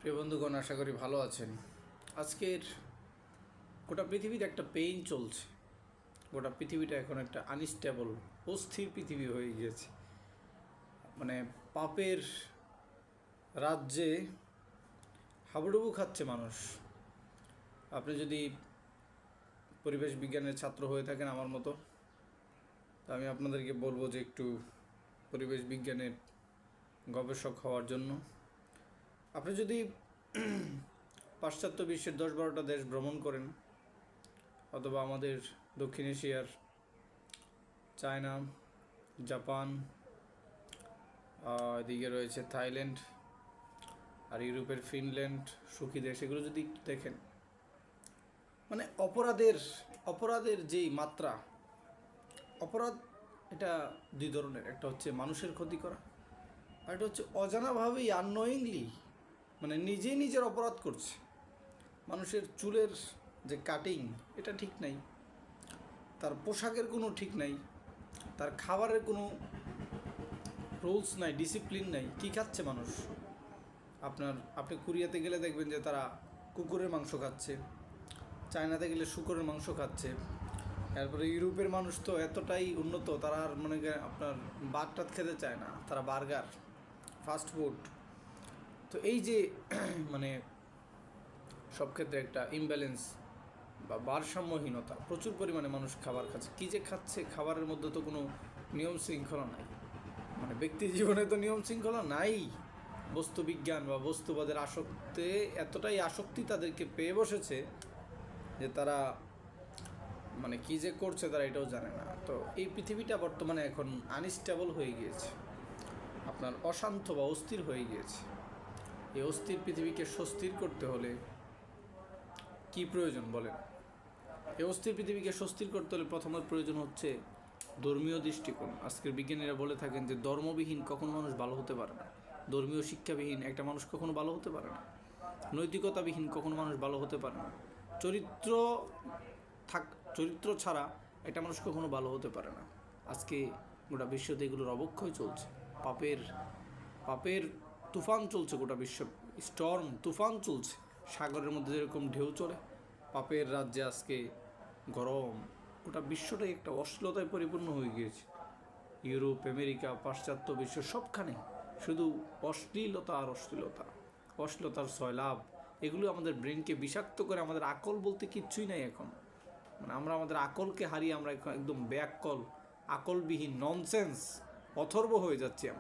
প্রিয় বন্ধুগণ, আশা করি ভালো আছেন। আজকের গোটা পৃথিবীতে একটা পেইন চলছে। গোটা পৃথিবীটা এখন একটা আনস্টেবল, অস্থির পৃথিবী হয়ে গিয়েছে। মানে পাপের রাজ্যে হাবুডুবু খাচ্ছে মানুষ। আপনি যদি পরিবেশ বিজ্ঞানের ছাত্র হয়ে থাকেন আমার মতো, তা আমি আপনাদেরকে বলবো যে একটু পরিবেশ বিজ্ঞানের গবেষক হওয়ার জন্য। আপনি যদি পাশ্চাত্য বিশ্বের 10-12টা দেশ ভ্রমণ করেন, অথবা আমাদের দক্ষিণ এশিয়ার চায়না, জাপান, এদিকে রয়েছে থাইল্যান্ড, আর ইউরোপের ফিনল্যান্ড, সুখী দেশ, এগুলো যদি দেখেন, মানে অপরাধের যেই মাত্রা, অপরাধ এটা দুই ধরনের। একটা হচ্ছে মানুষের ক্ষতি করা, আর একটা হচ্ছে অজানাভাবেই আননোয়িংলি, মানে নিজেই নিজের অপরাধ করছে। মানুষের চুলের যে কাটিং, এটা ঠিক নাই, তার পোশাকের কোনো ঠিক নাই, তার খাবারের কোনো রুলস নাই, ডিসিপ্লিন নাই। কী খাচ্ছে মানুষ? আপনি কোরিয়াতে গেলে দেখবেন যে তারা কুকুরের মাংস খাচ্ছে, চায়নাতে গেলে শূকরের মাংস খাচ্ছে। তারপরে ইউরোপের মানুষ তো এতটাই উন্নত, তারা আর মনে করেন আপনার ভাত টাত খেতে চায় না, তারা বার্গার, ফাস্ট ফুড। তো এই যে মানে সব ক্ষেত্রে একটা ইমব্যালেন্স বা ভারসাম্যহীনতা, প্রচুর পরিমাণে মানুষ খাবার খাচ্ছে। কী যে খাচ্ছে, খাবারের মধ্যে তো কোনো নিয়ম শৃঙ্খলা নাই। মানে ব্যক্তি জীবনে তো নিয়ম শৃঙ্খলা নাই। বস্তুবিজ্ঞান বা বস্তুবাদের এতটাই আসক্তি তাদেরকে পেয়ে বসেছে যে তারা মানে কী যে করছে তারা এটাও জানে না। তো এই পৃথিবীটা বর্তমানে এখন আনস্টেবল হয়ে গিয়েছে, আপনার অশান্ত বা অস্থির হয়ে গিয়েছে। এই অস্থির পৃথিবীকে স্বস্তির করতে হলে কি প্রয়োজন বলেন? এই অস্থির পৃথিবীকে স্বস্তির করতে হলে প্রথমত প্রয়োজন হচ্ছে ধর্মীয় দৃষ্টিকোণ। আজকের বিজ্ঞানীরা বলে থাকেন যে ধর্মবিহীন কখনো মানুষ ভালো হতে পারে না, ধর্মীয় শিক্ষাবিহীন একটা মানুষ কখনো ভালো হতে পারে না, নৈতিকতাবিহীন কখনো মানুষ ভালো হতে পারে না, চরিত্র ছাড়া একটা মানুষ কখনো ভালো হতে পারে না। আজকে গোটা বিশ্বতে এগুলোর অবক্ষয় চলছে। পাপের তুফান চলছে, গোটা বিশ্ব স্টর্ম তুফান চলছে। সাগরের মধ্যে যেরকম ঢেউ চলে, পাপের রাজ্যে আজকে গরম। গোটা বিশ্বটাই একটা অশ্লীলতায় পরিপূর্ণ হয়ে গিয়েছে। ইউরোপ, আমেরিকা, পাশ্চাত্য বিশ্ব সবখানে শুধু অশ্লীলতা আর অশ্লীলতা, অশ্লীলতার সয়লাভ। এগুলো আমাদের ব্রেনকে বিষাক্ত করে। আমাদের আকল বলতে কিচ্ছুই নাই এখন। মানে আমরা আমাদের আকলকে হারিয়ে আমরা একদম ব্যাককল, আকলবিহীন, ননসেন্স, অথর্ব হয়ে যাচ্ছি আমরা।